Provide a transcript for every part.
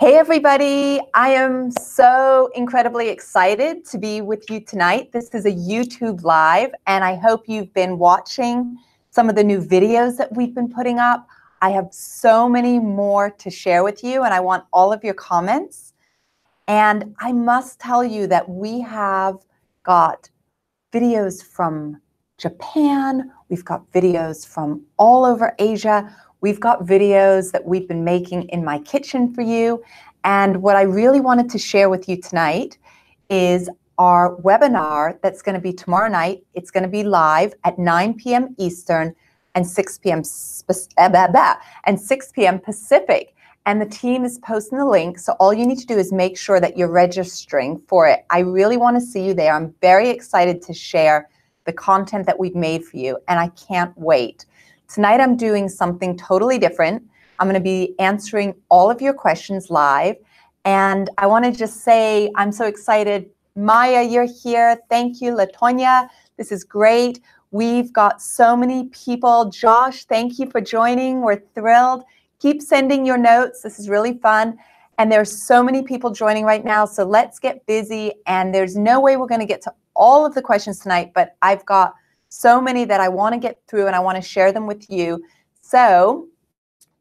Hey everybody, I am so incredibly excited to be with you tonight. This is a YouTube live and I hope you've been watching some of the new videos that we've been putting up. I have so many more to share with you and I want all of your comments. And I must tell you that we have got videos from Japan, we've got videos from all over Asia, we've got videos that we've been making in my kitchen for you. And what I really wanted to share with you tonight is our webinar that's going to be tomorrow night. It's going to be live at 9 p.m. Eastern and 6 p.m. Pacific. And the team is posting the link. So all you need to do is make sure that you're registering for it. I really want to see you there. I'm very excited to share the content that we've made for you. And I can't wait. Tonight I'm doing something totally different. I'm going to be answering all of your questions live. And I want to just say I'm so excited. Maya, you're here. Thank you. LaTonya, this is great. We've got so many people. Josh, thank you for joining. We're thrilled. Keep sending your notes. This is really fun. And there's so many people joining right now. So let's get busy. And there's no way we're going to get to all of the questions tonight, but I've got so many that I want to get through and I want to share them with you. So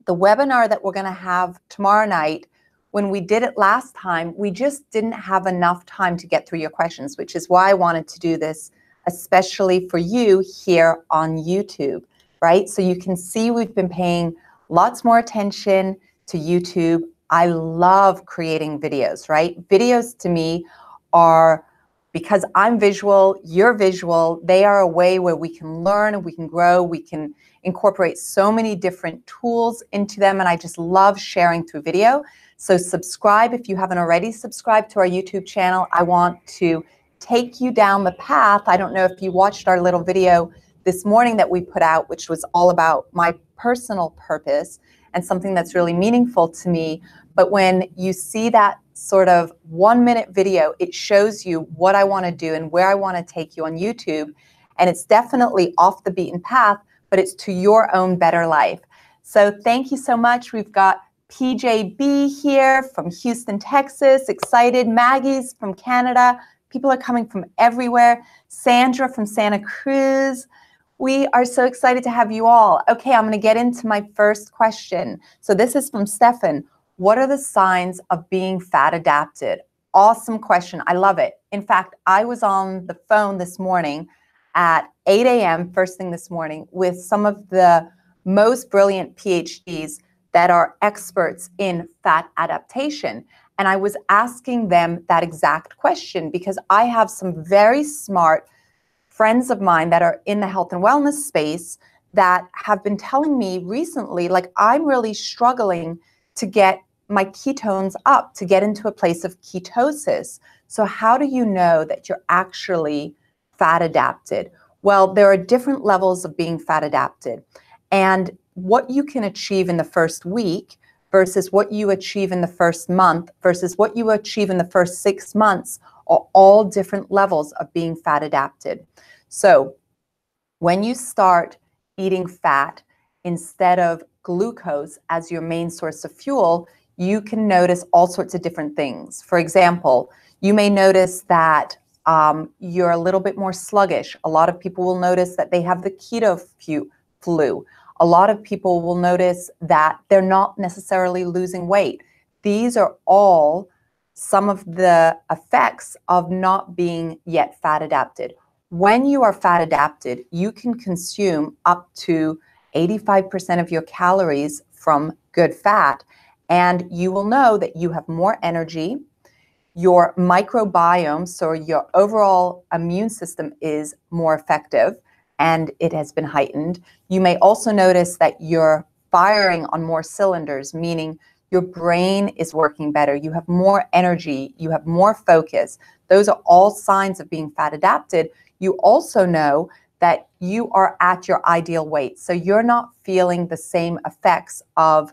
the webinar that we're going to have tomorrow night, when we did it last time, we just didn't have enough time to get through your questions, which is why I wanted to do this, especially for you here on YouTube, right? So you can see we've been paying lots more attention to YouTube. I love creating videos, right? Videos to me are, because I'm visual, you're visual, they are a way where we can learn and we can grow, we can incorporate so many different tools into them, and I just love sharing through video. So subscribe if you haven't already subscribed to our YouTube channel. I want to take you down the path. I don't know if you watched our little video this morning that we put out, which was all about my personal purpose and something that's really meaningful to me. But when you see that sort of 1-minute video, it shows you what I want to do and where I want to take you on YouTube. And it's definitely off the beaten path, but it's to your own better life. So thank you so much. We've got PJB here from Houston, Texas, excited. Maggie's from Canada. People are coming from everywhere. Sandra from Santa Cruz. We are so excited to have you all. Okay, I'm going to get into my first question. So this is from Stefan. What are the signs of being fat adapted? Awesome question. I love it. In fact, I was on the phone this morning at 8 a.m. first thing this morning with some of the most brilliant PhDs that are experts in fat adaptation. And I was asking them that exact question because I have some very smart friends of mine that are in the health and wellness space that have been telling me recently, like, I'm really struggling to get my ketones up, to get into a place of ketosis. So how do you know that you're actually fat adapted? Well, there are different levels of being fat adapted. And what you can achieve in the first week versus what you achieve in the first month versus what you achieve in the first 6 months are all different levels of being fat adapted. So when you start eating fat instead of glucose as your main source of fuel, you can notice all sorts of different things. For example, you may notice that you're a little bit more sluggish. A lot of people will notice that they have the keto flu. A lot of people will notice that they're not necessarily losing weight. These are all some of the effects of not being yet fat adapted. When you are fat adapted, you can consume up to 85% of your calories from good fat, and you will know that you have more energy. Your microbiome, so your overall immune system, is more effective and it has been heightened. You may also notice that you're firing on more cylinders, meaning your brain is working better, you have more energy, you have more focus. Those are all signs of being fat adapted. You also know that you are at your ideal weight. So you're not feeling the same effects of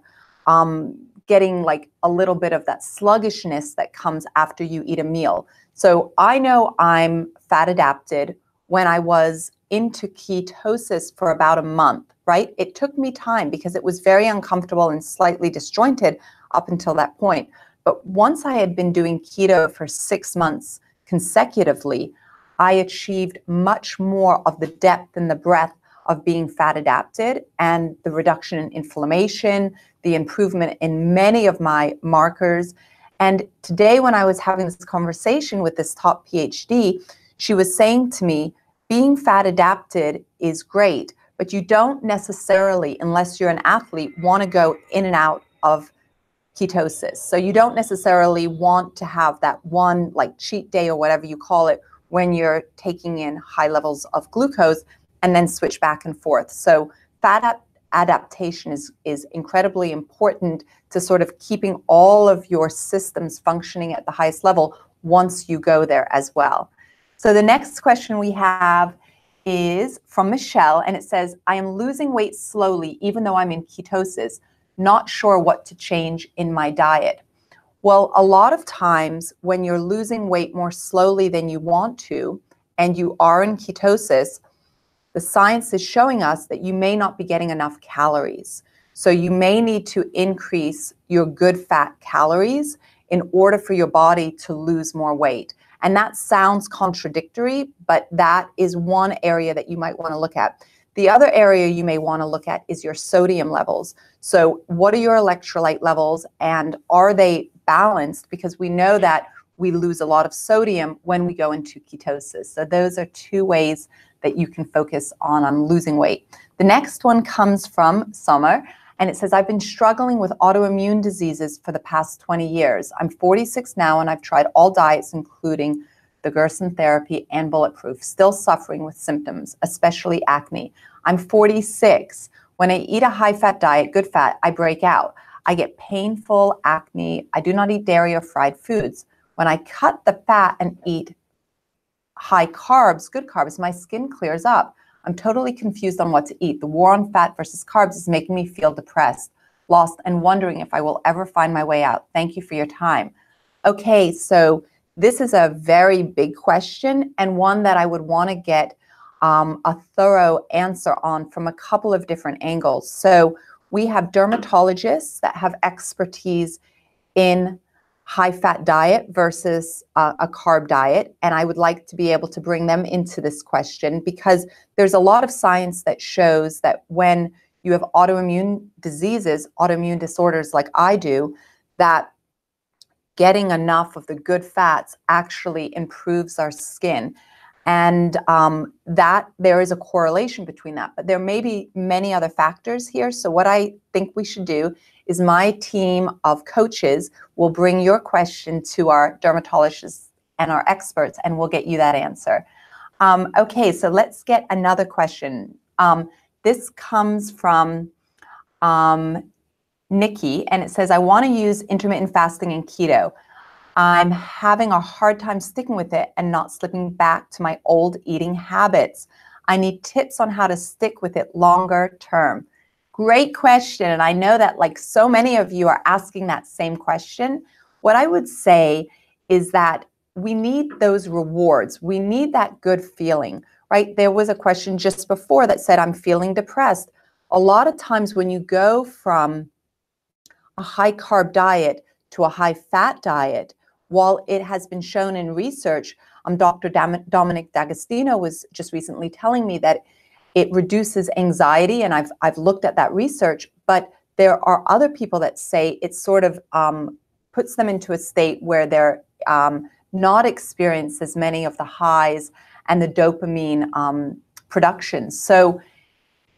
getting like a little bit of that sluggishness that comes after you eat a meal. So I know I'm fat adapted when I was into ketosis for about a month, right? It took me time because it was very uncomfortable and slightly disjointed up until that point. But once I had been doing keto for 6 months consecutively, I achieved much more of the depth and the breadth of being fat adapted, and the reduction in inflammation, the improvement in many of my markers. And today, when I was having this conversation with this top PhD, she was saying to me, being fat adapted is great, but you don't necessarily, unless you're an athlete, want to go in and out of ketosis. So you don't necessarily want to have that one like cheat day or whatever you call it when you're taking in high levels of glucose and then switch back and forth. So fat adaptation is incredibly important to sort of keeping all of your systems functioning at the highest level once you go there as well. So the next question we have is from Michelle, and it says, I am losing weight slowly even though I'm in ketosis, not sure what to change in my diet. Well, a lot of times when you're losing weight more slowly than you want to, and you are in ketosis, the science is showing us that you may not be getting enough calories. So you may need to increase your good fat calories in order for your body to lose more weight. And that sounds contradictory, but that is one area that you might want to look at. The other area you may want to look at is your sodium levels. So what are your electrolyte levels, and are they balanced? Because we know that we lose a lot of sodium when we go into ketosis. So those are two ways that you can focus on losing weight. The next one comes from Summer, and it says, I've been struggling with autoimmune diseases for the past 20 years. I'm 46 now, and I've tried all diets, including the Gerson therapy and Bulletproof, still suffering with symptoms, especially acne. I'm 46. When I eat a high-fat diet, good fat, I break out. I get painful acne. I do not eat dairy or fried foods. When I cut the fat and eat high carbs, good carbs, my skin clears up. I'm totally confused on what to eat. The war on fat versus carbs is making me feel depressed, lost, and wondering if I will ever find my way out. Thank you for your time. Okay, so this is a very big question, and one that I would want to get a thorough answer on from a couple of different angles. So we have dermatologists that have expertise in high-fat diet versus a carb diet, and I would like to be able to bring them into this question, because there's a lot of science that shows that when you have autoimmune diseases, autoimmune disorders like I do, that getting enough of the good fats actually improves our skin. And that there is a correlation between that, but there may be many other factors here. So what I think we should do is my team of coaches will bring your question to our dermatologists and our experts, and we'll get you that answer. Okay, so let's get another question. This comes from Nikki, and it says, I want to use intermittent fasting and keto. I'm having a hard time sticking with it and not slipping back to my old eating habits. I need tips on how to stick with it longer term. Great question. And I know that like so many of you are asking that same question. What I would say is that we need those rewards. We need that good feeling, right? There was a question just before that said, I'm feeling depressed. A lot of times when you go from a high carb diet to a high fat diet, while it has been shown in research, Dr. Dominic D'Agostino was just recently telling me that it reduces anxiety, and I've looked at that research, but there are other people that say it sort of puts them into a state where they're not experience as many of the highs and the dopamine production. So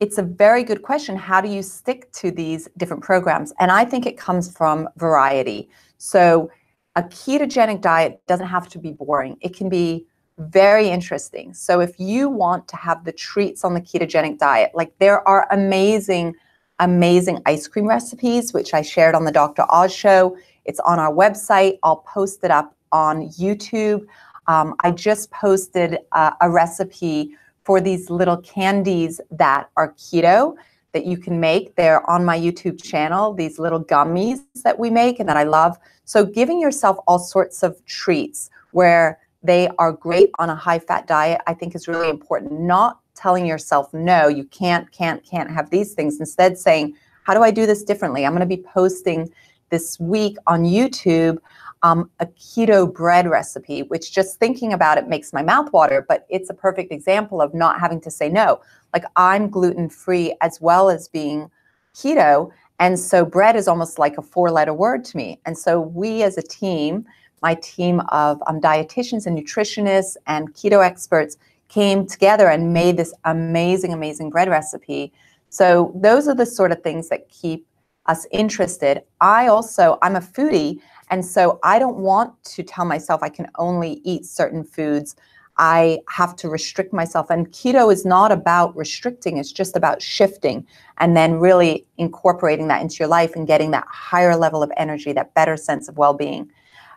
it's a very good question. How do you stick to these different programs? And I think it comes from variety. So a ketogenic diet doesn't have to be boring. It can be very interesting. So if you want to have the treats on the ketogenic diet, like there are amazing, amazing ice cream recipes, which I shared on the Dr. Oz show. It's on our website. I'll post it up on YouTube. I just posted a recipe for these little candies that are keto that you can make. They're on my YouTube channel, these little gummies that we make and that I love. So giving yourself all sorts of treats where they are great on a high-fat diet, I think is really important. Not telling yourself, no, you can't have these things. Instead saying, how do I do this differently? I'm going to be posting this week on YouTube a keto bread recipe, which just thinking about it makes my mouth water, but it's a perfect example of not having to say no. Like, I'm gluten-free as well as being keto, and so bread is almost like a 4-letter word to me. And so we as a team, my team of dietitians and nutritionists and keto experts, came together and made this amazing, amazing bread recipe. So those are the sort of things that keep us interested. I'm a foodie, and so I don't want to tell myself I can only eat certain foods. I have to restrict myself. And keto is not about restricting, it's just about shifting and then really incorporating that into your life and getting that higher level of energy, that better sense of well-being.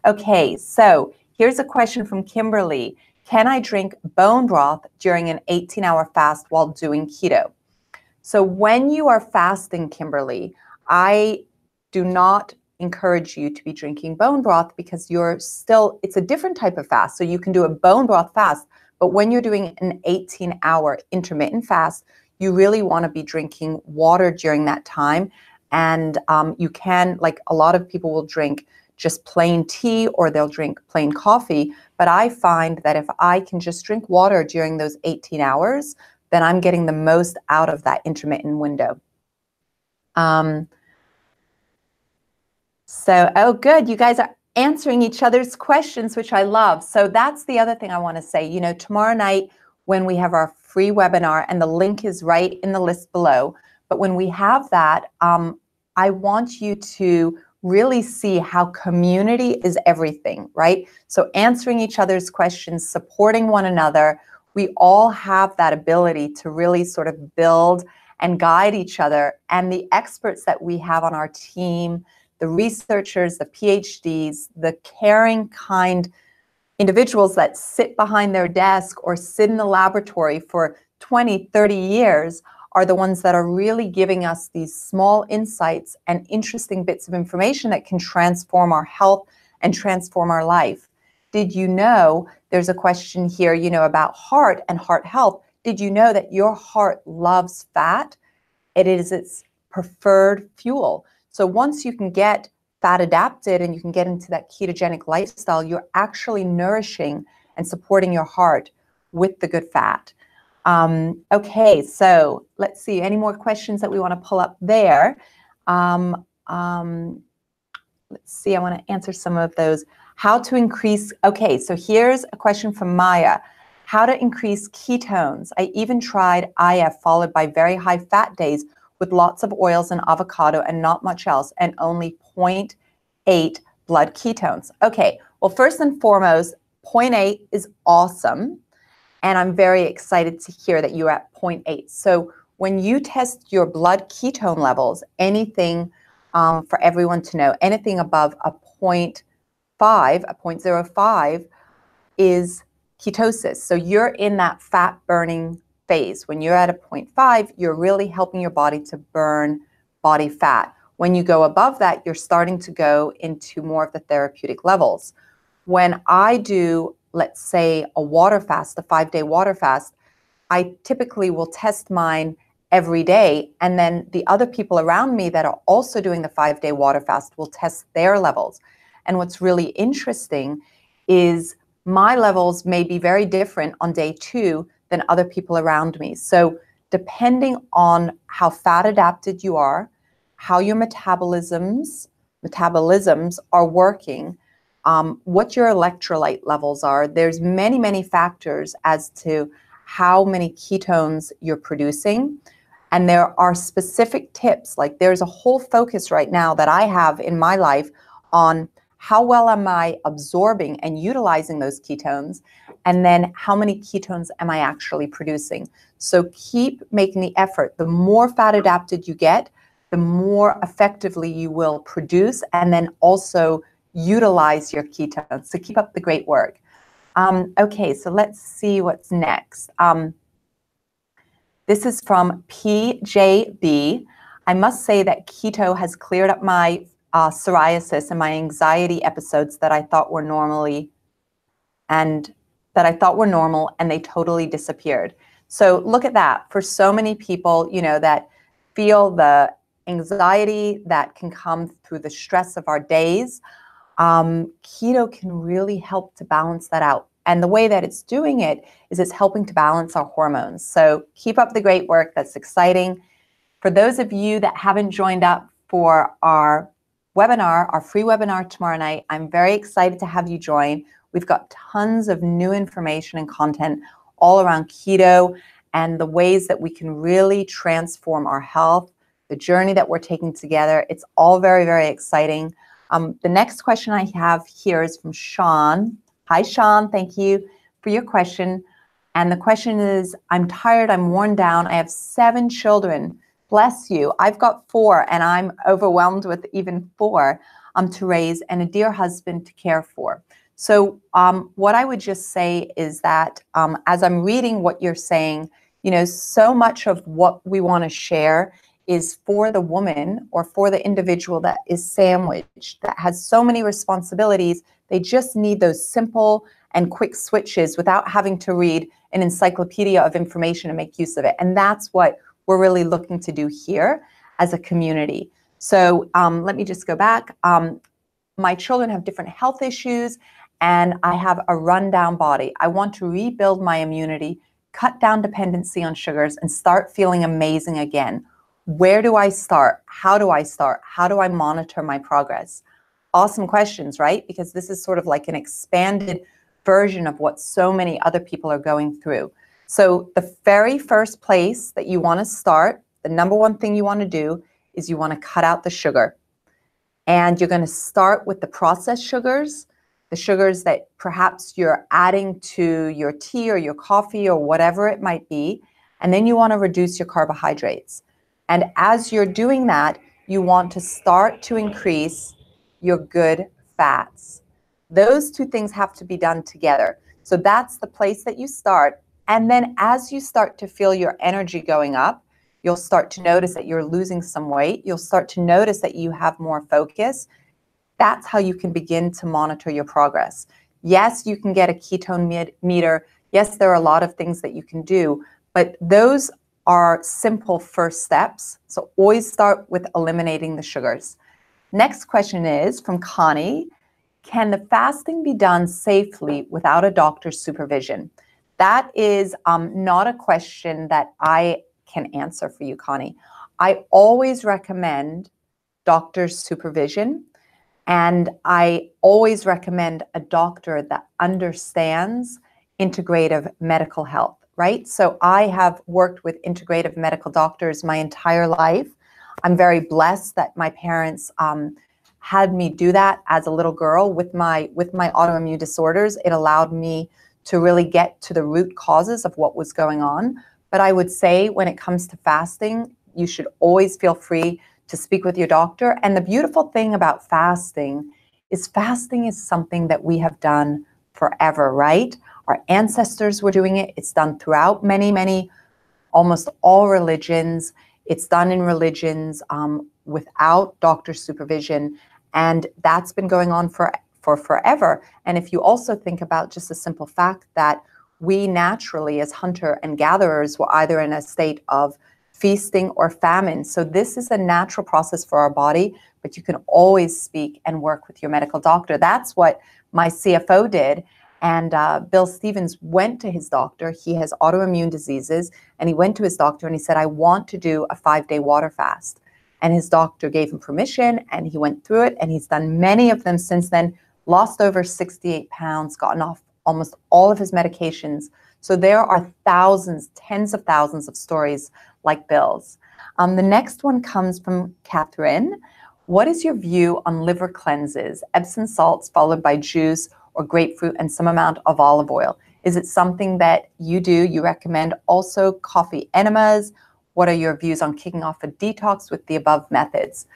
Okay, so here's a question from Kimberly. Can I drink bone broth during an 18-hour fast while doing keto? So when you are fasting, Kimberly, I do not encourage you to be drinking bone broth because it's a different type of fast. So you can do a bone broth fast, but when you're doing an 18-hour intermittent fast, you really want to be drinking water during that time. And you can, like a lot of people will drink just plain tea or they'll drink plain coffee. But I find that if I can just drink water during those 18 hours, then I'm getting the most out of that intermittent window. Oh, good. You guys are answering each other's questions, which I love. So that's the other thing I want to say. You know, tomorrow night when we have our free webinar, and the link is right in the list below, but when we have that, I want you to really see how community is everything, right? So answering each other's questions, supporting one another, we all have that ability to really sort of build and guide each other. And the experts that we have on our team, the researchers, the PhDs, the caring, kind individuals that sit behind their desk or sit in the laboratory for 20, 30 years are the ones that are really giving us these small insights and interesting bits of information that can transform our health and transform our life. Did you know, there's a question here, you know, about heart and heart health. Did you know that your heart loves fat? It is its preferred fuel. So once you can get fat adapted and you can get into that ketogenic lifestyle, you're actually nourishing and supporting your heart with the good fat. Okay, so let's see, any more questions that we want to pull up there? Let's see, I want to answer some of those. How to increase, okay, so here's a question from Maya. How to increase ketones. I even tried IF followed by very high fat days with lots of oils and avocado and not much else, and only 0.8 blood ketones. Okay, well, first and foremost, 0.8 is awesome. And I'm very excited to hear that you're at 0.8. So when you test your blood ketone levels, anything for everyone to know, anything above a 0.5, a 0.05 is ketosis. So you're in that fat burning phase. When you're at a 0.5, you're really helping your body to burn body fat. When you go above that, you're starting to go into more of the therapeutic levels. When I do, let's say, a water fast, a 5-day water fast, I typically will test mine every day, and then the other people around me that are also doing the 5-day water fast will test their levels. And what's really interesting is my levels may be very different on day 2 than other people around me. So depending on how fat adapted you are, how your metabolisms are working, what your electrolyte levels are, there's many, many factors as to how many ketones you're producing. And there are specific tips, like there's a whole focus right now that I have in my life on how well am I absorbing and utilizing those ketones, and then how many ketones am I actually producing. So keep making the effort. The more fat adapted you get, the more effectively you will produce and then also utilize your ketones. So keep up the great work. Okay, so let's see what's next. This is from PJB. I must say that keto has cleared up my psoriasis and my anxiety episodes that I thought were normal, and they totally disappeared. So look at that. For so many people, you know, that feel the anxiety that can come through the stress of our days, keto can really help to balance that out. And the way that it's doing it is it's helping to balance our hormones. So keep up the great work. That's exciting. For those of you that haven't joined up for our webinar, our free webinar tomorrow night, I'm very excited to have you join. We've got tons of new information and content all around keto and the ways that we can really transform our health, the journey that we're taking together. It's all very, very exciting. The next question I have here is from Sean. Hi, Sean. Thank you for your question. And the question is, I'm tired, I'm worn down. I have 7 children. Bless you. I've got 4, and I'm overwhelmed with even 4 to raise and a dear husband to care for. So what I would just say is that as I'm reading what you're saying, you know, so much of what we want to share is for the woman or for the individual that is sandwiched, that has so many responsibilities. They just need those simple and quick switches without having to read an encyclopedia of information and make use of it. And that's what we're really looking to do here as a community. So let me just go back. My children have different health issues and I have a rundown body. I want to rebuild my immunity, cut down dependency on sugars, and start feeling amazing again. Where do I start? How do I start? How do I monitor my progress? Awesome questions, right? Because this is sort of like an expanded version of what so many other people are going through. So the very first place that you want to start, the number one thing you want to do is you want to cut out the sugar. And you're going to start with the processed sugars, the sugars that perhaps you're adding to your tea or your coffee or whatever it might be. And then you want to reduce your carbohydrates. And as you're doing that, you want to start to increase your good fats. Those two things have to be done together. So that's the place that you start. And then as you start to feel your energy going up, you'll start to notice that you're losing some weight. You'll start to notice that you have more focus. That's how you can begin to monitor your progress. Yes, you can get a ketone meter. Yes, there are a lot of things that you can do, but those are simple first steps. So always start with eliminating the sugars. Next question is from Connie. Can the fasting be done safely without a doctor's supervision? That is not a question that I can answer for you, Connie. I always recommend doctor's supervision, and I always recommend a doctor that understands integrative medical health, right? So I have worked with integrative medical doctors my entire life. I'm very blessed that my parents had me do that as a little girl with my autoimmune disorders. It allowed me to really get to the root causes of what was going on. But I would say when it comes to fasting, you should always feel free to speak with your doctor. And the beautiful thing about fasting is something that we have done forever, right? Our ancestors were doing it. It's done throughout many, almost all religions. It's done in religions without doctor supervision. And that's been going on for forever. And if you also think about just the simple fact that we naturally as hunter and gatherers were either in a state of feasting or famine. So this is a natural process for our body, but you can always speak and work with your medical doctor. That's what my CFO did. And Bill Stevens went to his doctor. He has autoimmune diseases, and he went to his doctor and he said, I want to do a 5-day water fast. And his doctor gave him permission, and he went through it, and he's done many of them since then, lost over 68 pounds, gotten off almost all of his medications. So there are thousands, tens of thousands of stories like Bill's. The next one comes from Catherine. What is your view on liver cleanses, Epsom salts followed by juice or grapefruit and some amount of olive oil? Is it something that you do, you recommend? Also coffee enemas. What are your views on kicking off a detox with the above methods?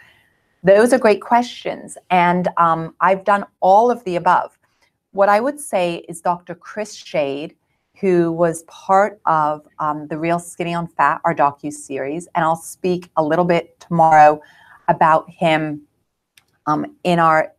Those are great questions. And I've done all of the above. What I would say is Dr. Chris Shade, who was part of the Real Skinny on Fat, our docu-series, and I'll speak a little bit tomorrow about him in our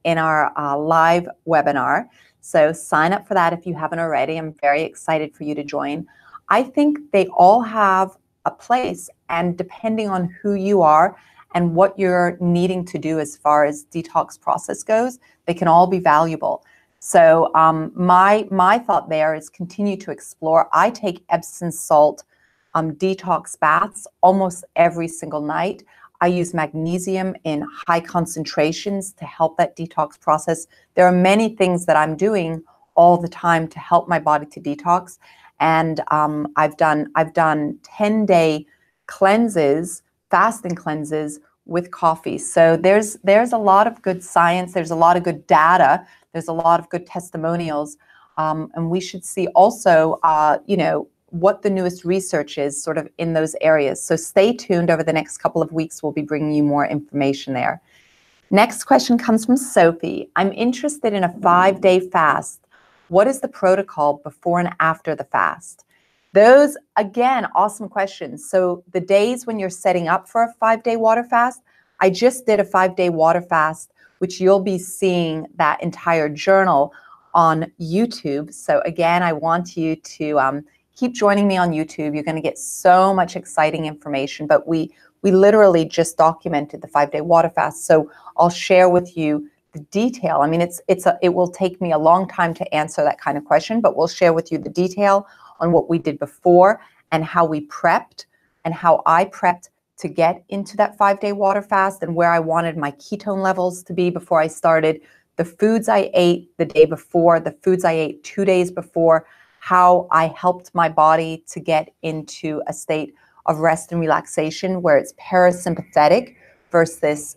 live webinar. So sign up for that if you haven't already. I'm very excited for you to join. I think they all have a place, and depending on who you are and what you're needing to do as far as detox process goes, they can all be valuable. So my thought there is continue to explore. I take Epsom salt detox baths almost every single night. I use magnesium in high concentrations to help that detox process. There are many things that I'm doing all the time to help my body to detox. And I've done 10-day cleanses, fasting cleanses with coffee. So there's a lot of good science. There's a lot of good data. There's a lot of good testimonials. And we should see also, what the newest research is sort of in those areas. So stay tuned. Over the next couple of weeks, we'll be bringing you more information there. Next question comes from Sophie. I'm interested in a 5-day fast. What is the protocol before and after the fast? Those, again, awesome questions. So the days when you're setting up for a 5-day water fast, I just did a 5-day water fast, which you'll be seeing that entire journal on YouTube. So again, I want you to keep joining me on YouTube. You're going to get so much exciting information, but we literally just documented the 5-day water fast. So I'll share with you the detail. I mean, it will take me a long time to answer that kind of question, but we'll share with you the detail on what we did before and how we prepped and how I prepped to get into that 5-day water fast and where I wanted my ketone levels to be before I started, the foods I ate the day before, the foods I ate 2 days before, how I helped my body to get into a state of rest and relaxation where it's parasympathetic versus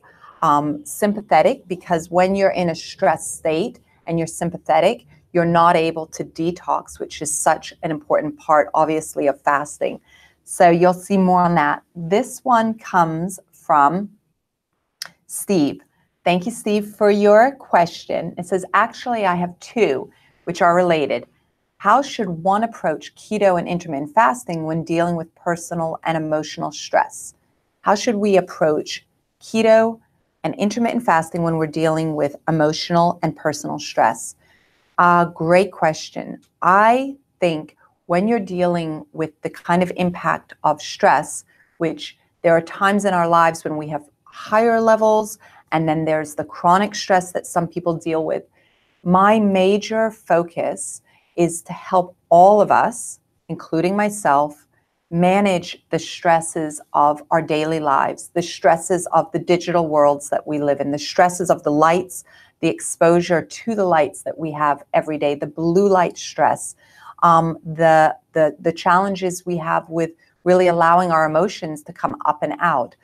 sympathetic, because when you're in a stress state and you're sympathetic, you're not able to detox, which is such an important part, obviously, of fasting. So you'll see more on that. This one comes from Steve. Thank you, Steve, for your question. It says, actually, I have two, which are related. How should one approach keto and intermittent fasting when dealing with personal and emotional stress? How should we approach keto and intermittent fasting when we're dealing with emotional and personal stress? Great question. I think when you're dealing with the kind of impact of stress, which there are times in our lives when we have higher levels, and then there's the chronic stress that some people deal with. My major focus is to help all of us, including myself, manage the stresses of our daily lives, the stresses of the digital worlds that we live in, the stresses of the lights, the exposure to the lights that we have every day, the blue light stress, the challenges we have with really allowing our emotions to come up and out.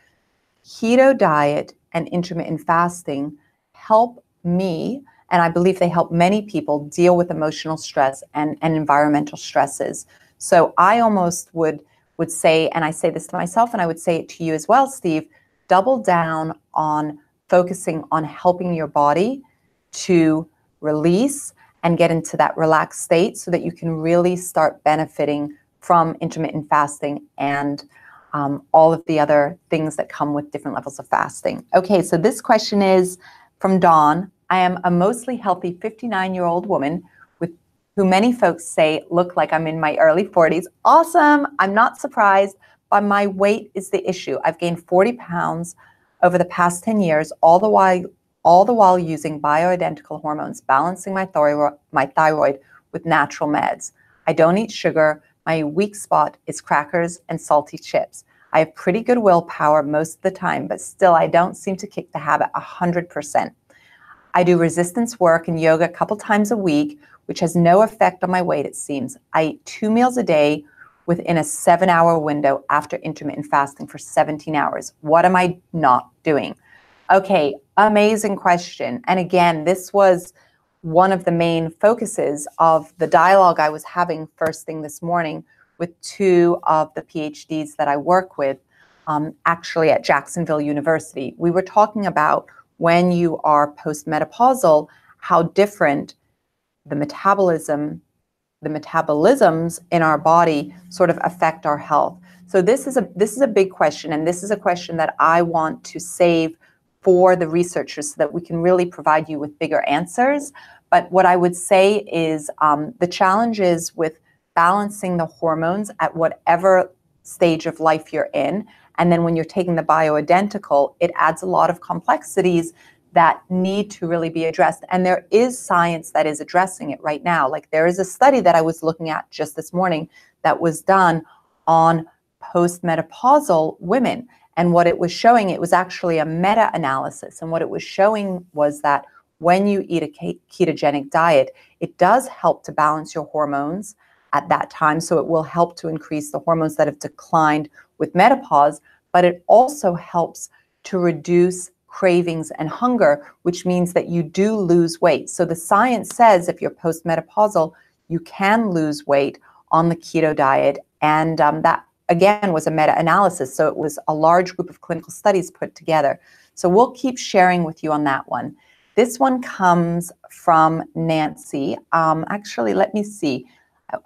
Keto diet and intermittent fasting help me, and I believe they help many people deal with emotional stress and environmental stresses. So I almost would say, and I say this to myself and I would say it to you as well, Steve, double down on focusing on helping your body to release and get into that relaxed state so that you can really start benefiting from intermittent fasting and all of the other things that come with different levels of fasting. Okay, so this question is from Dawn. I am a mostly healthy 59-year-old woman who many folks say look like I'm in my early 40s. Awesome. I'm not surprised, but my weight is the issue. I've gained 40 pounds over the past 10 years, all the while using bioidentical hormones, balancing my thyroid with natural meds. I don't eat sugar. My weak spot is crackers and salty chips. I have pretty good willpower most of the time, but still I don't seem to kick the habit 100%. I do resistance work and yoga a couple times a week, which has no effect on my weight, it seems. I eat 2 meals a day within a 7-hour window after intermittent fasting for 17 hours. What am I not doing? Okay, amazing question. And again, this was one of the main focuses of the dialogue I was having first thing this morning with 2 of the PhDs that I work with, actually at Jacksonville University. We were talking about when you are postmenopausal, how different the metabolisms in our body sort of affect our health. So this is a big question, and this is a question that I want to save for the researchers so that we can really provide you with bigger answers. But what I would say is the challenges with balancing the hormones at whatever stage of life you're in, And then when you're taking the bioidentical, it adds a lot of complexities that need to really be addressed. And there is science that is addressing it right now. Like there is a study that I was looking at just this morning that was done on postmenopausal women. And what it was showing, it was actually a meta-analysis. And what it was showing was that when you eat a ketogenic diet, it does help to balance your hormones at that time. So it will help to increase the hormones that have declined with menopause, but it also helps to reduce cravings and hunger, which means that you do lose weight. So the science says if you're postmenopausal, you can lose weight on the keto diet. And that, again, was a meta-analysis. So it was a large group of clinical studies put together. So we'll keep sharing with you on that one. This one comes from Nancy. Actually, let me see.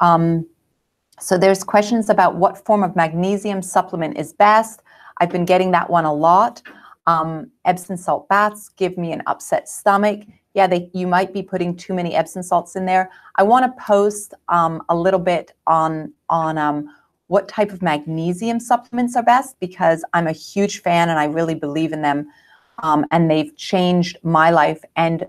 So there's questions about what form of magnesium supplement is best. I've been getting that one a lot. Epsom salt baths give me an upset stomach. Yeah, you might be putting too many Epsom salts in there. I want to post a little bit on what type of magnesium supplements are best, because I'm a huge fan and I really believe in them. And they've changed my life. And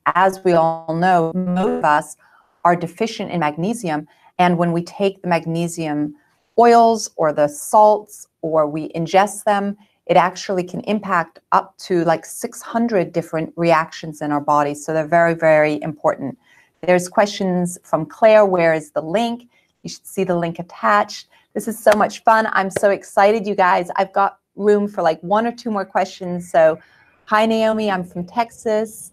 as we all know, most of us are deficient in magnesium. And when we take the magnesium oils or the salts or we ingest them, it actually can impact up to like 600 different reactions in our body. So they're very, very important. There's questions from Claire. Where is the link? You should see the link attached. This is so much fun. I'm so excited, you guys. I've got room for like 1 or 2 more questions. So hi, Naomi. I'm from Texas.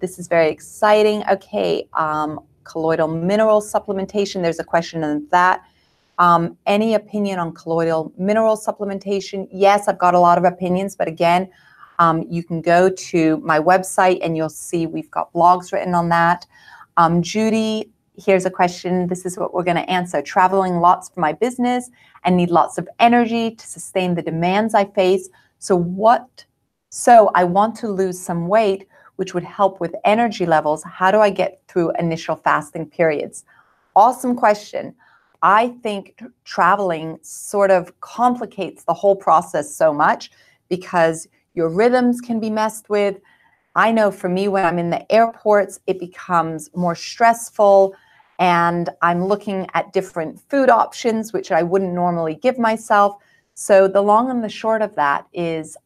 This is very exciting. Okay. Colloidal mineral supplementation. There's a question on that. Any opinion on colloidal mineral supplementation? Yes, I've got a lot of opinions, but again, you can go to my website and you'll see we've got blogs written on that. Judy, here's a question. This is what we're going to answer. Traveling lots for my business and need lots of energy to sustain the demands I face. So I want to lose some weight, which would help with energy levels. How do I get through initial fasting periods? Awesome question. I think traveling sort of complicates the whole process so much because your rhythms can be messed with. I know for me, when I'm in the airports, it becomes more stressful and I'm looking at different food options, which I wouldn't normally give myself. So the long and the short of that is,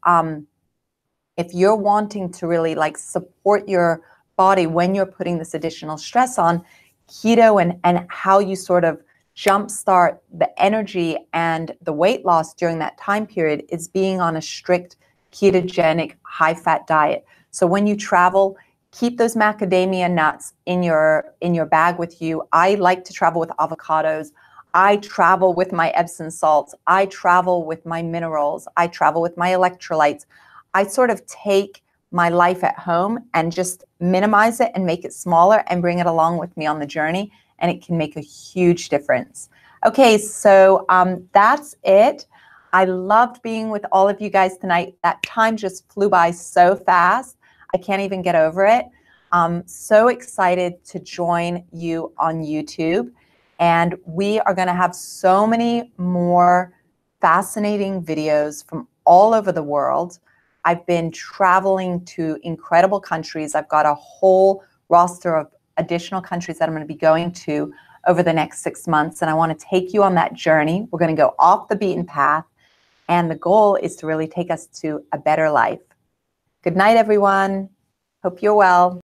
if you're wanting to really like support your body when you're putting this additional stress on, keto and how you sort of jumpstart the energy and the weight loss during that time period is being on a strict ketogenic high-fat diet. So when you travel, keep those macadamia nuts in your bag with you. I like to travel with avocados. I travel with my Epsom salts. I travel with my minerals. I travel with my electrolytes. I sort of take my life at home and just minimize it and make it smaller and bring it along with me on the journey. And it can make a huge difference. Okay, so that's it. I loved being with all of you guys tonight. That time just flew by so fast. I can't even get over it. I'm so excited to join you on YouTube. And we are going to have so many more fascinating videos from all over the world. I've been traveling to incredible countries. I've got a whole roster of additional countries that I'm going to be going to over the next 6 months. And I want to take you on that journey. We're going to go off the beaten path. And the goal is to really take us to a better life. Good night, everyone. Hope you're well.